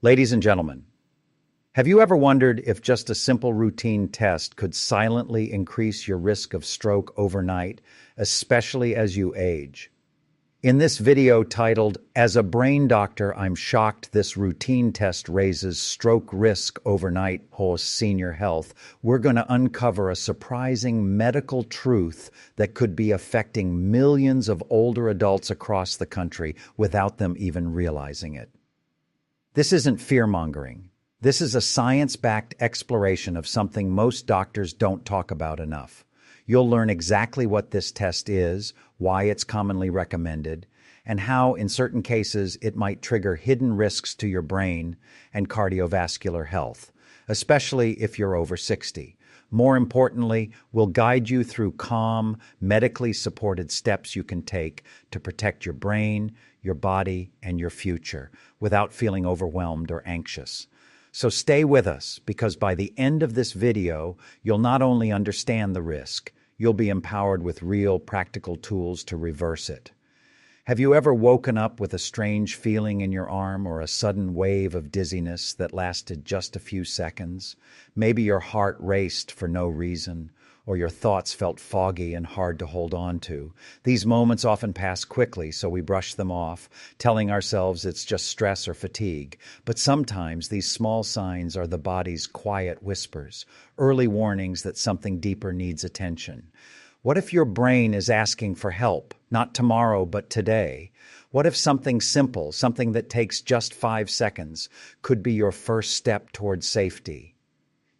Ladies and gentlemen, have you ever wondered if just a simple routine test could silently increase your risk of stroke overnight, especially as you age? In this video titled, "As a Brain Doctor, I'm Shocked This Routine Test Raises Stroke Risk Overnight for Senior Health," we're going to uncover a surprising medical truth that could be affecting millions of older adults across the country without them even realizing it. This isn't fear-mongering. This is a science-backed exploration of something most doctors don't talk about enough. You'll learn exactly what this test is, why it's commonly recommended, and how, in certain cases, it might trigger hidden risks to your brain and cardiovascular health, especially if you're over 60. More importantly, we'll guide you through calm, medically supported steps you can take to protect your brain, your body, and your future without feeling overwhelmed or anxious. So stay with us, because by the end of this video, you'll not only understand the risk, you'll be empowered with real practical tools to reverse it. Have you ever woken up with a strange feeling in your arm or a sudden wave of dizziness that lasted just a few seconds? Maybe your heart raced for no reason, or your thoughts felt foggy and hard to hold on to. These moments often pass quickly, so we brush them off, telling ourselves it's just stress or fatigue. But sometimes these small signs are the body's quiet whispers, early warnings that something deeper needs attention. What if your brain is asking for help, not tomorrow, but today? What if something simple, something that takes just 5 seconds, could be your first step towards safety?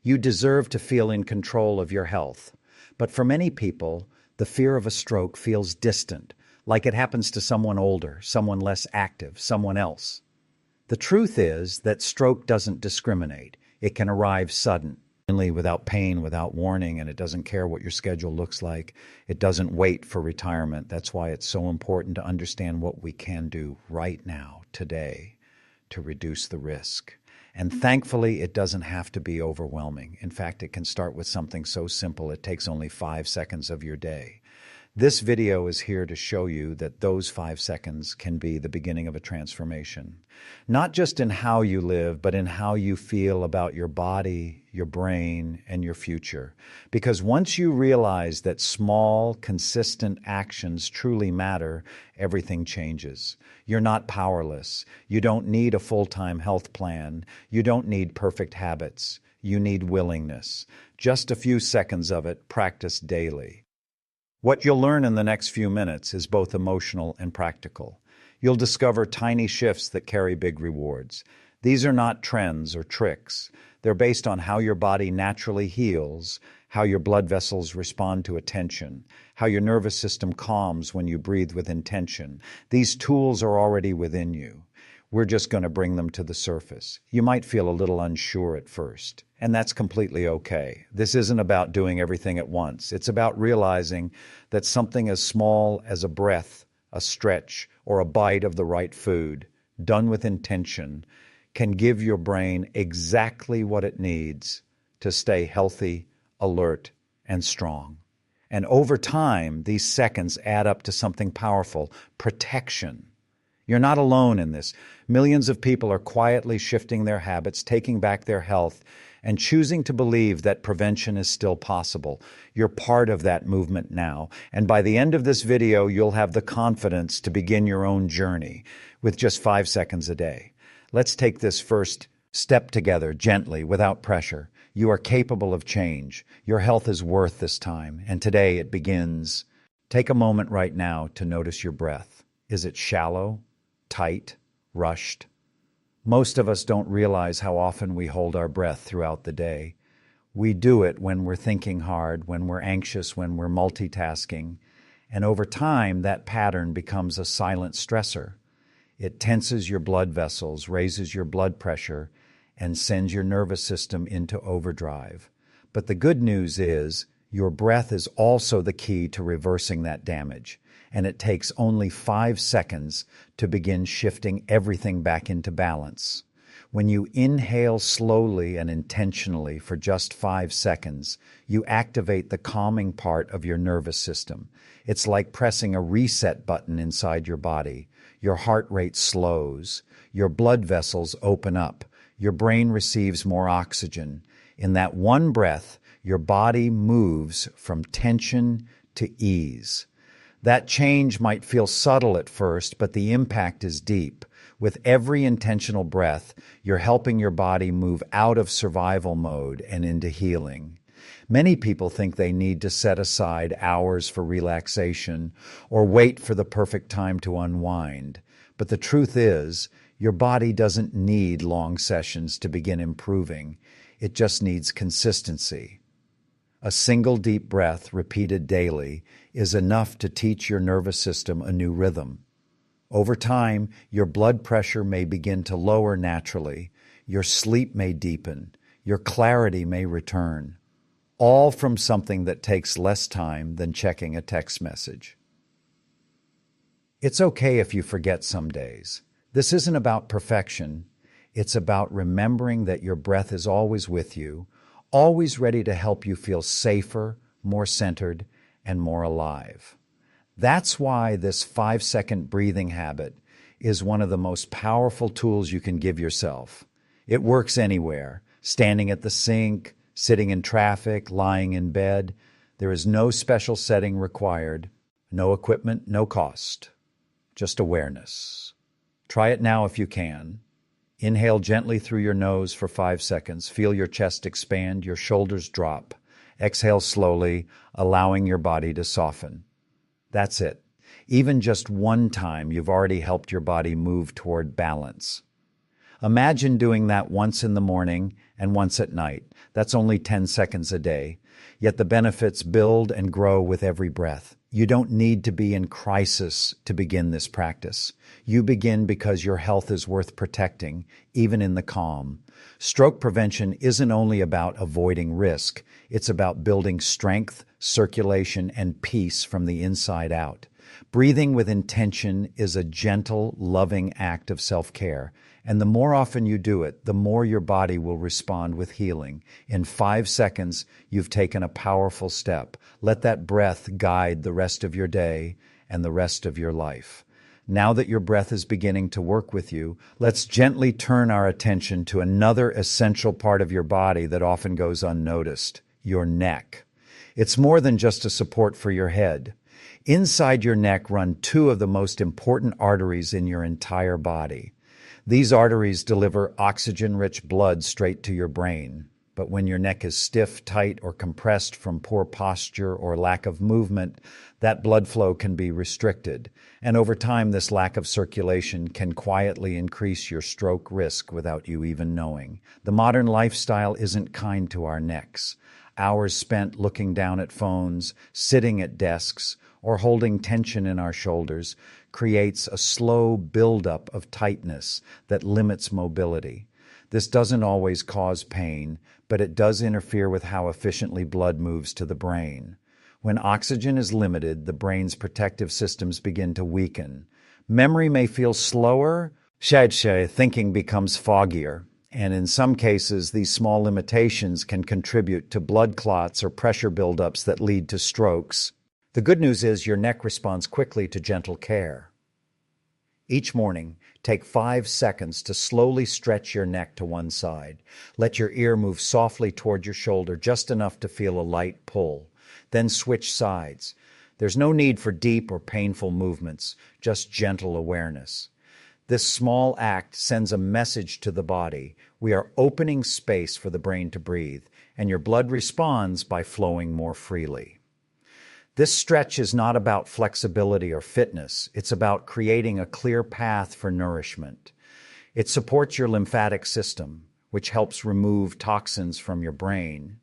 You deserve to feel in control of your health. But for many people, the fear of a stroke feels distant, like it happens to someone older, someone less active, someone else. The truth is that stroke doesn't discriminate. It can arrive suddenly, without pain, without warning, and it doesn't care what your schedule looks like. It doesn't wait for retirement. That's why it's so important to understand what we can do right now, today, to reduce the risk. And thankfully, it doesn't have to be overwhelming. In fact, it can start with something so simple it takes only 5 seconds of your day. This video is here to show you that those 5 seconds can be the beginning of a transformation. Not just in how you live, but in how you feel about your body, your brain, and your future. Because once you realize that small, consistent actions truly matter, everything changes. You're not powerless. You don't need a full-time health plan. You don't need perfect habits. You need willingness. Just a few seconds of it, practiced daily. What you'll learn in the next few minutes is both emotional and practical. You'll discover tiny shifts that carry big rewards. These are not trends or tricks. They're based on how your body naturally heals, how your blood vessels respond to attention, how your nervous system calms when you breathe with intention. These tools are already within you. We're just going to bring them to the surface. You might feel a little unsure at first, and that's completely okay. This isn't about doing everything at once. It's about realizing that something as small as a breath, a stretch, or a bite of the right food, done with intention, can give your brain exactly what it needs to stay healthy, alert, and strong. And over time, these seconds add up to something powerful: protection. You're not alone in this. Millions of people are quietly shifting their habits, taking back their health, and choosing to believe that prevention is still possible. You're part of that movement now. And by the end of this video, you'll have the confidence to begin your own journey with just 5 seconds a day. Let's take this first step together, gently, without pressure. You are capable of change. Your health is worth this time, and today it begins. Take a moment right now to notice your breath. Is it shallow, tight, rushed? Most of us don't realize how often we hold our breath throughout the day. We do it when we're thinking hard, when we're anxious, when we're multitasking. And over time, that pattern becomes a silent stressor. It tenses your blood vessels, raises your blood pressure, and sends your nervous system into overdrive. But the good news is, your breath is also the key to reversing that damage. And it takes only 5 seconds to begin shifting everything back into balance. When you inhale slowly and intentionally for just 5 seconds, you activate the calming part of your nervous system. It's like pressing a reset button inside your body. Your heart rate slows, your blood vessels open up, your brain receives more oxygen. In that one breath, your body moves from tension to ease. That change might feel subtle at first, but the impact is deep. With every intentional breath, you're helping your body move out of survival mode and into healing. Many people think they need to set aside hours for relaxation or wait for the perfect time to unwind. But the truth is, your body doesn't need long sessions to begin improving. It just needs consistency. A single deep breath, repeated daily, is enough to teach your nervous system a new rhythm. Over time, your blood pressure may begin to lower naturally, your sleep may deepen, your clarity may return, all from something that takes less time than checking a text message. It's okay if you forget some days. This isn't about perfection. It's about remembering that your breath is always with you, always ready to help you feel safer, more centered, and more alive. That's why this 5-second breathing habit is one of the most powerful tools you can give yourself. It works anywhere, standing at the sink, sitting in traffic, lying in bed. There is no special setting required, no equipment, no cost, just awareness. Try it now if you can. Inhale gently through your nose for 5 seconds. Feel your chest expand, your shoulders drop. Exhale slowly, allowing your body to soften. That's it. Even just one time, you've already helped your body move toward balance. Imagine doing that once in the morning and once at night. That's only 10 seconds a day. Yet the benefits build and grow with every breath. You don't need to be in crisis to begin this practice. You begin because your health is worth protecting, even in the calm. Stroke prevention isn't only about avoiding risk. It's about building strength, circulation, and peace from the inside out. Breathing with intention is a gentle, loving act of self-care. And the more often you do it, the more your body will respond with healing. In 5 seconds, you've taken a powerful step. Let that breath guide the rest of your day and the rest of your life. Now that your breath is beginning to work with you, let's gently turn our attention to another essential part of your body that often goes unnoticed, your neck. It's more than just a support for your head. Inside your neck run 2 of the most important arteries in your entire body. These arteries deliver oxygen-rich blood straight to your brain. But when your neck is stiff, tight, or compressed from poor posture or lack of movement, that blood flow can be restricted. And over time, this lack of circulation can quietly increase your stroke risk without you even knowing. The modern lifestyle isn't kind to our necks. Hours spent looking down at phones, sitting at desks, or holding tension in our shoulders creates a slow buildup of tightness that limits mobility. This doesn't always cause pain, but it does interfere with how efficiently blood moves to the brain. When oxygen is limited, the brain's protective systems begin to weaken. Memory may feel slower, thinking becomes foggier, and in some cases, these small limitations can contribute to blood clots or pressure buildups that lead to strokes. The good news is your neck responds quickly to gentle care. Each morning, take 5 seconds to slowly stretch your neck to one side. Let your ear move softly toward your shoulder, just enough to feel a light pull. Then switch sides. There's no need for deep or painful movements, just gentle awareness. This small act sends a message to the body. We are opening space for the brain to breathe, and your blood responds by flowing more freely. This stretch is not about flexibility or fitness. It's about creating a clear path for nourishment. It supports your lymphatic system, which helps remove toxins from your brain.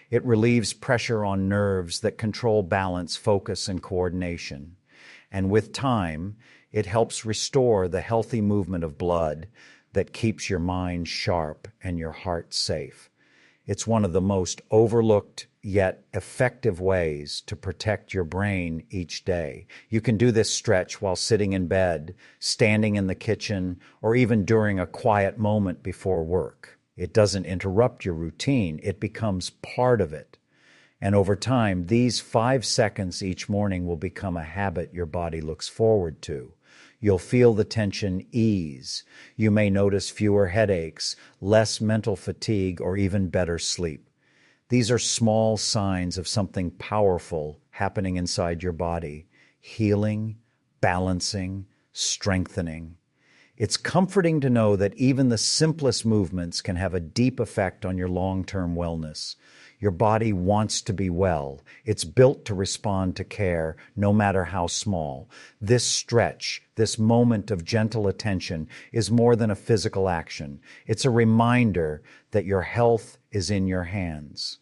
It relieves pressure on nerves that control balance, focus, and coordination. And with time, it helps restore the healthy movement of blood that keeps your mind sharp and your heart safe. It's one of the most overlooked yet effective ways to protect your brain each day. You can do this stretch while sitting in bed, standing in the kitchen, or even during a quiet moment before work. It doesn't interrupt your routine. It becomes part of it. And over time, these 5 seconds each morning will become a habit your body looks forward to. You'll feel the tension ease. You may notice fewer headaches, less mental fatigue, or even better sleep. These are small signs of something powerful happening inside your body, healing, balancing, strengthening. It's comforting to know that even the simplest movements can have a deep effect on your long-term wellness. Your body wants to be well. It's built to respond to care, no matter how small. This stretch, this moment of gentle attention, is more than a physical action. It's a reminder that your health is in your hands.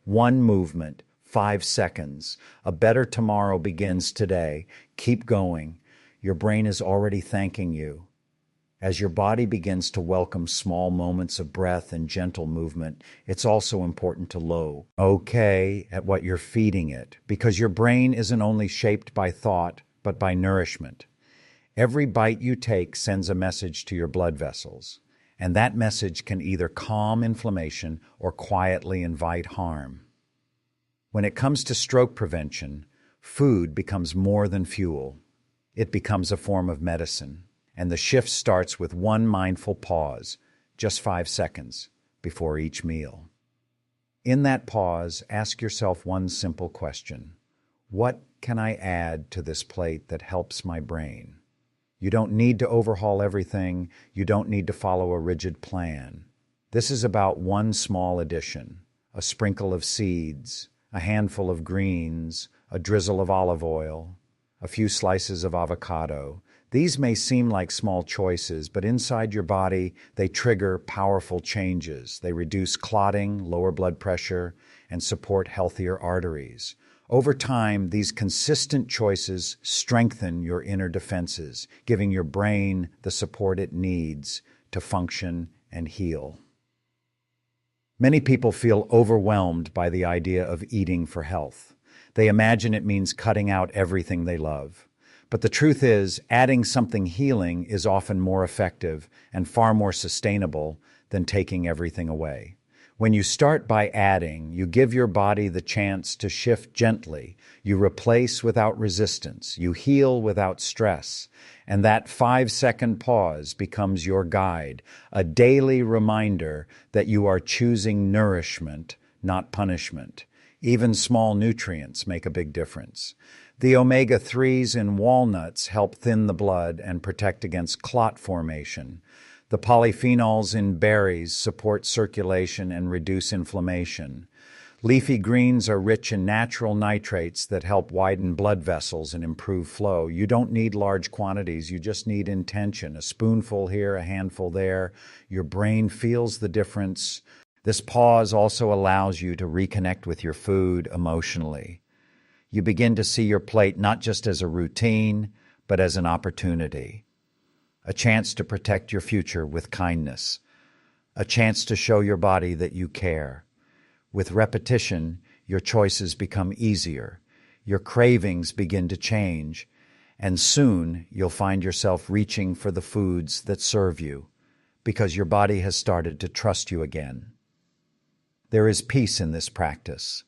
One movement, 5 seconds. A better tomorrow begins today. Keep going. Your brain is already thanking you. As your body begins to welcome small moments of breath and gentle movement, it's also important to look okay at what you're feeding it, because your brain isn't only shaped by thought, but by nourishment. Every bite you take sends a message to your blood vessels, and that message can either calm inflammation or quietly invite harm. When it comes to stroke prevention, food becomes more than fuel. It becomes a form of medicine. And the shift starts with one mindful pause, just 5 seconds, before each meal. In that pause, ask yourself one simple question. What can I add to this plate that helps my brain? You don't need to overhaul everything. You don't need to follow a rigid plan. This is about one small addition, a sprinkle of seeds, a handful of greens, a drizzle of olive oil, a few slices of avocado. These may seem like small choices, but inside your body, they trigger powerful changes. They reduce clotting, lower blood pressure, and support healthier arteries. Over time, these consistent choices strengthen your inner defenses, giving your brain the support it needs to function and heal. Many people feel overwhelmed by the idea of eating for health. They imagine it means cutting out everything they love. But the truth is, adding something healing is often more effective and far more sustainable than taking everything away. When you start by adding, you give your body the chance to shift gently. You replace without resistance. You heal without stress. And that 5-second pause becomes your guide, a daily reminder that you are choosing nourishment, not punishment. Even small nutrients make a big difference. The omega-3s in walnuts help thin the blood and protect against clot formation. The polyphenols in berries support circulation and reduce inflammation. Leafy greens are rich in natural nitrates that help widen blood vessels and improve flow. You don't need large quantities, you just need intention. A spoonful here, a handful there. Your brain feels the difference. This pause also allows you to reconnect with your food emotionally. You begin to see your plate not just as a routine, but as an opportunity. A chance to protect your future with kindness. A chance to show your body that you care. With repetition, your choices become easier. Your cravings begin to change. And soon, you'll find yourself reaching for the foods that serve you, because your body has started to trust you again. There is peace in this practice.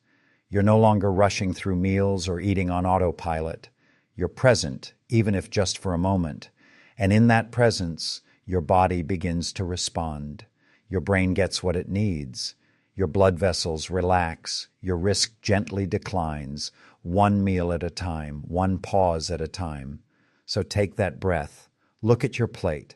You're no longer rushing through meals or eating on autopilot. You're present, even if just for a moment. And in that presence, your body begins to respond. Your brain gets what it needs. Your blood vessels relax. Your risk gently declines, one meal at a time, one pause at a time. So take that breath, look at your plate,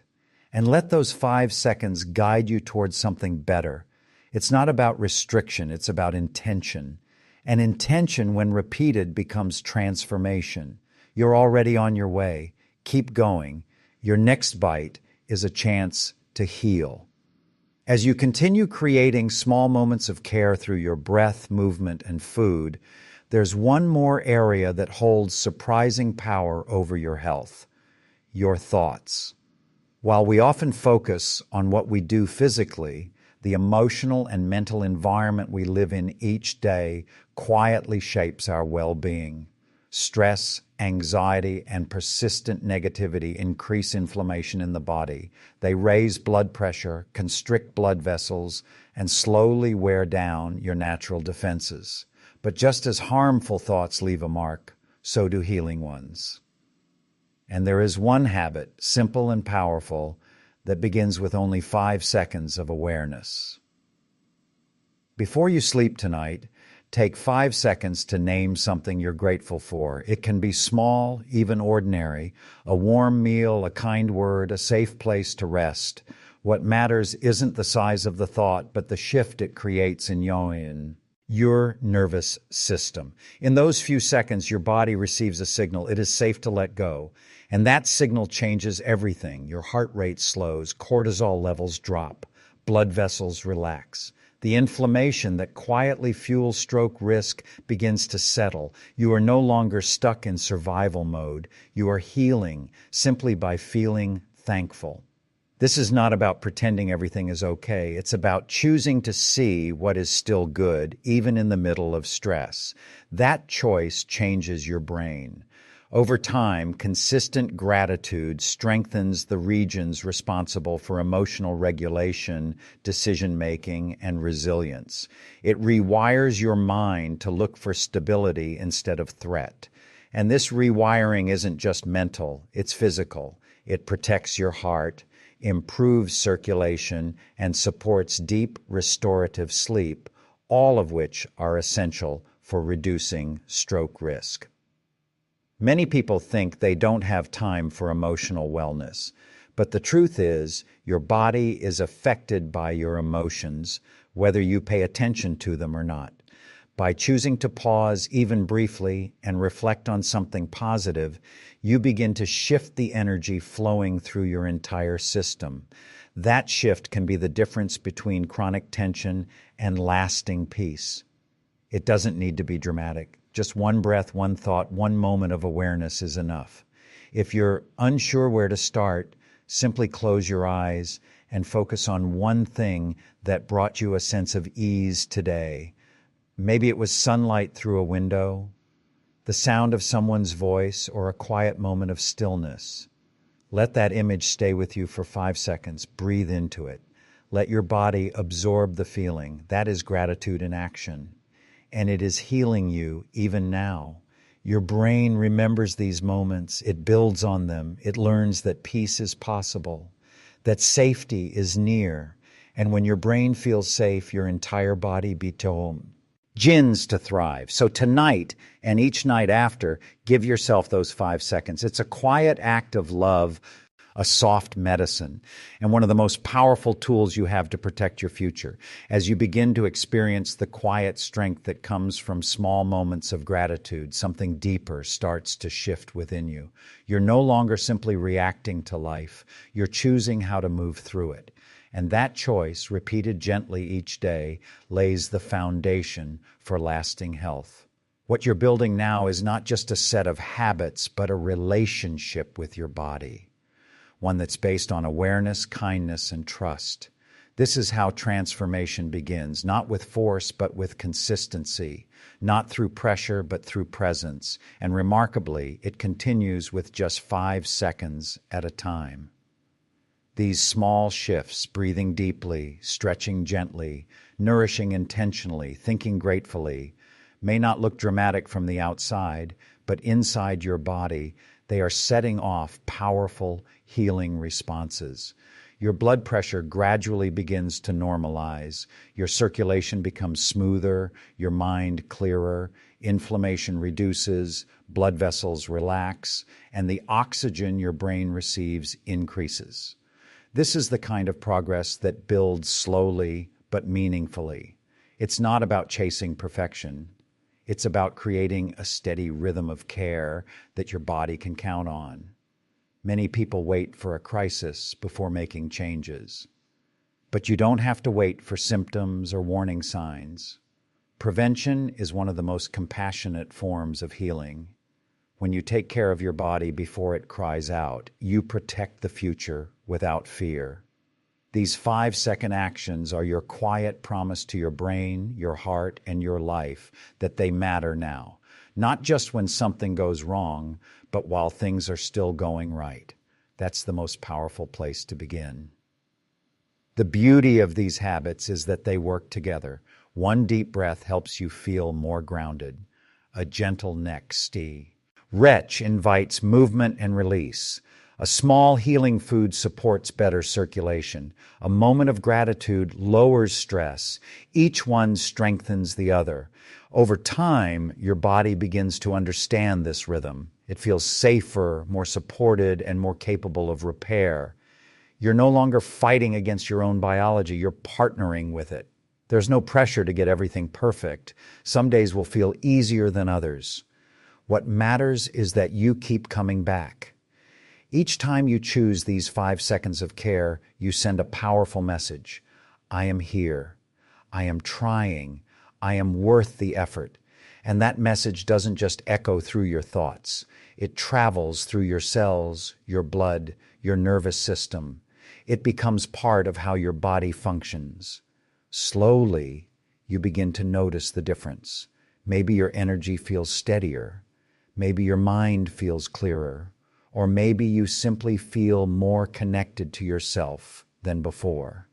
and let those 5 seconds guide you towards something better. It's not about restriction, it's about intention. And intention, when repeated, becomes transformation. You're already on your way. Keep going. Your next bite is a chance to heal. As you continue creating small moments of care through your breath, movement, and food, there's one more area that holds surprising power over your health: your thoughts. While we often focus on what we do physically, the emotional and mental environment we live in each day quietly shapes our well-being. Stress, anxiety, and persistent negativity increase inflammation in the body. They raise blood pressure, constrict blood vessels, and slowly wear down your natural defenses. But just as harmful thoughts leave a mark, so do healing ones. And there is one habit, simple and powerful, that begins with only 5 seconds of awareness. Before you sleep tonight, take 5 seconds to name something you're grateful for. It can be small, even ordinary, a warm meal, a kind word, a safe place to rest. What matters isn't the size of the thought, but the shift it creates in your nervous system. In those few seconds, your body receives a signal. It is safe to let go. And that signal changes everything. Your heart rate slows, cortisol levels drop, blood vessels relax. The inflammation that quietly fuels stroke risk begins to settle. You are no longer stuck in survival mode. You are healing simply by feeling thankful. This is not about pretending everything is okay. It's about choosing to see what is still good, even in the middle of stress. That choice changes your brain. Over time, consistent gratitude strengthens the regions responsible for emotional regulation, decision-making, and resilience. It rewires your mind to look for stability instead of threat. And this rewiring isn't just mental, it's physical. It protects your heart, improves circulation, and supports deep restorative sleep, all of which are essential for reducing stroke risk. Many people think they don't have time for emotional wellness, but the truth is your body is affected by your emotions, whether you pay attention to them or not. By choosing to pause even briefly and reflect on something positive, you begin to shift the energy flowing through your entire system. That shift can be the difference between chronic tension and lasting peace. It doesn't need to be dramatic. Just one breath, one thought, one moment of awareness is enough. If you're unsure where to start, simply close your eyes and focus on one thing that brought you a sense of ease today. Maybe it was sunlight through a window, the sound of someone's voice, or a quiet moment of stillness. Let that image stay with you for 5 seconds. Breathe into it. Let your body absorb the feeling. That is gratitude in action. And it is healing you even now. Your brain remembers these moments. It builds on them. It learns that peace is possible, that safety is near. And when your brain feels safe, your entire body begins to thrive. So tonight and each night after, give yourself those 5 seconds. It's a quiet act of love, a soft medicine, and one of the most powerful tools you have to protect your future. As you begin to experience the quiet strength that comes from small moments of gratitude, something deeper starts to shift within you. You're no longer simply reacting to life. You're choosing how to move through it. And that choice, repeated gently each day, lays the foundation for lasting health. What you're building now is not just a set of habits, but a relationship with your body. One that's based on awareness, kindness, and trust. This is how transformation begins, not with force, but with consistency, not through pressure, but through presence. And remarkably, it continues with just 5 seconds at a time. These small shifts, breathing deeply, stretching gently, nourishing intentionally, thinking gratefully, may not look dramatic from the outside, but inside your body, they are setting off powerful healing responses. Your blood pressure gradually begins to normalize. Your circulation becomes smoother, your mind clearer, inflammation reduces, blood vessels relax, and the oxygen your brain receives increases. This is the kind of progress that builds slowly but meaningfully. It's not about chasing perfection. It's about creating a steady rhythm of care that your body can count on. Many people wait for a crisis before making changes. But you don't have to wait for symptoms or warning signs. Prevention is one of the most compassionate forms of healing. When you take care of your body before it cries out, you protect the future without fear. These 5-second actions are your quiet promise to your brain, your heart, and your life that they matter now. Not just when something goes wrong, but while things are still going right. That's the most powerful place to begin. The beauty of these habits is that they work together. One deep breath helps you feel more grounded. A gentle neck Retch invites movement and release. A small healing food supports better circulation. A moment of gratitude lowers stress. Each one strengthens the other. Over time, your body begins to understand this rhythm. It feels safer, more supported, and more capable of repair. You're no longer fighting against your own biology, you're partnering with it. There's no pressure to get everything perfect. Some days will feel easier than others. What matters is that you keep coming back. Each time you choose these 5 seconds of care, you send a powerful message. I am here. I am trying. I am worth the effort. And that message doesn't just echo through your thoughts. It travels through your cells, your blood, your nervous system. It becomes part of how your body functions. Slowly, you begin to notice the difference. Maybe your energy feels steadier. Maybe your mind feels clearer. Or maybe you simply feel more connected to yourself than before.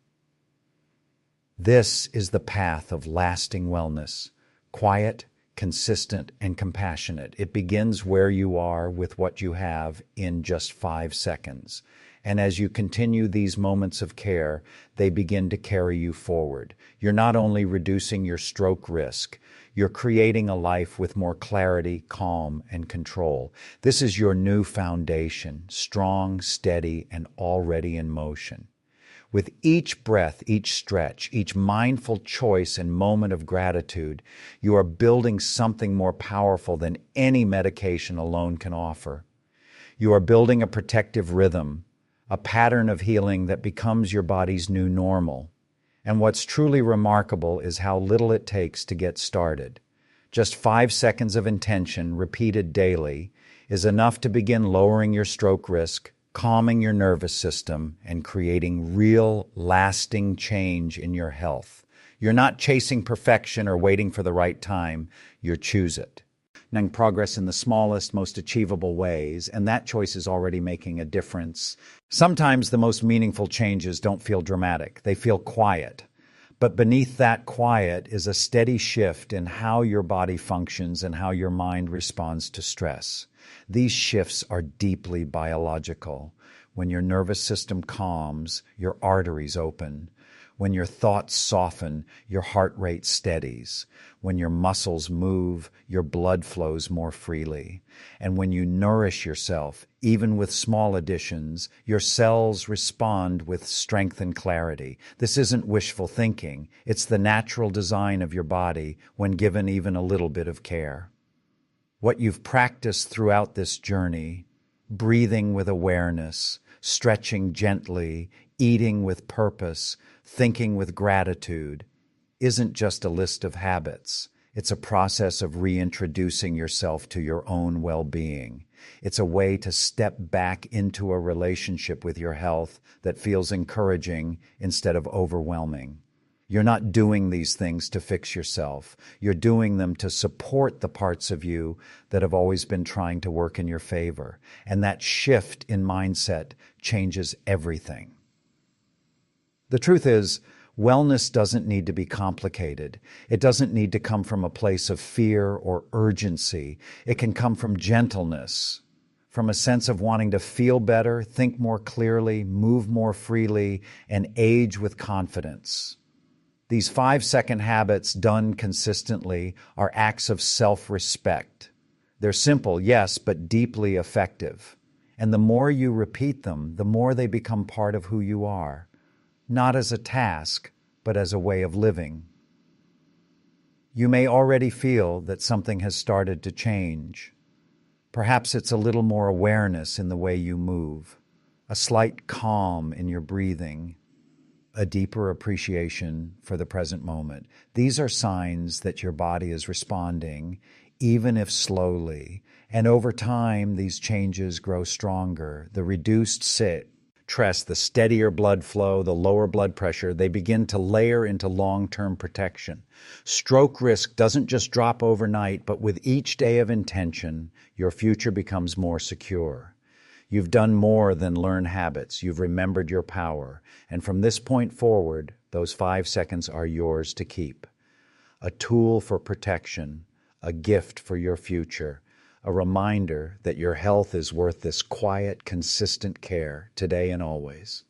This is the path of lasting wellness, quiet, consistent, and compassionate. It begins where you are with what you have in just 5 seconds. And as you continue these moments of care, they begin to carry you forward. You're not only reducing your stroke risk, you're creating a life with more clarity, calm, and control. This is your new foundation, strong, steady, and already in motion. With each breath, each stretch, each mindful choice and moment of gratitude, you are building something more powerful than any medication alone can offer. You are building a protective rhythm, a pattern of healing that becomes your body's new normal. And what's truly remarkable is how little it takes to get started. Just 5 seconds of intention, repeated daily, is enough to begin lowering your stroke risk, calming your nervous system, and creating real, lasting change in your health. You're not chasing perfection or waiting for the right time. You choose it. Making progress in the smallest, most achievable ways, and that choice is already making a difference. Sometimes the most meaningful changes don't feel dramatic. They feel quiet. But beneath that quiet is a steady shift in how your body functions and how your mind responds to stress. These shifts are deeply biological. When your nervous system calms, your arteries open. When your thoughts soften, your heart rate steadies. When your muscles move, your blood flows more freely. And when you nourish yourself, even with small additions, your cells respond with strength and clarity. This isn't wishful thinking. It's the natural design of your body when given even a little bit of care. What you've practiced throughout this journey, breathing with awareness, stretching gently, eating with purpose, thinking with gratitude, isn't just a list of habits. It's a process of reintroducing yourself to your own well-being. It's a way to step back into a relationship with your health that feels encouraging instead of overwhelming. You're not doing these things to fix yourself. You're doing them to support the parts of you that have always been trying to work in your favor. And that shift in mindset changes everything. The truth is, wellness doesn't need to be complicated. It doesn't need to come from a place of fear or urgency. It can come from gentleness, from a sense of wanting to feel better, think more clearly, move more freely, and age with confidence. These 5-second habits done consistently are acts of self-respect. They're simple, yes, but deeply effective. And the more you repeat them, the more they become part of who you are. Not as a task, but as a way of living. You may already feel that something has started to change. Perhaps it's a little more awareness in the way you move, a slight calm in your breathing, a deeper appreciation for the present moment. These are signs that your body is responding, even if slowly. And over time, these changes grow stronger. The reduced stress, the steadier blood flow, the lower blood pressure, they begin to layer into long-term protection. Stroke risk doesn't just drop overnight, but with each day of intention, your future becomes more secure. You've done more than learn habits. You've remembered your power. And from this point forward, those 5 seconds are yours to keep. A tool for protection, a gift for your future, a reminder that your health is worth this quiet, consistent care today and always.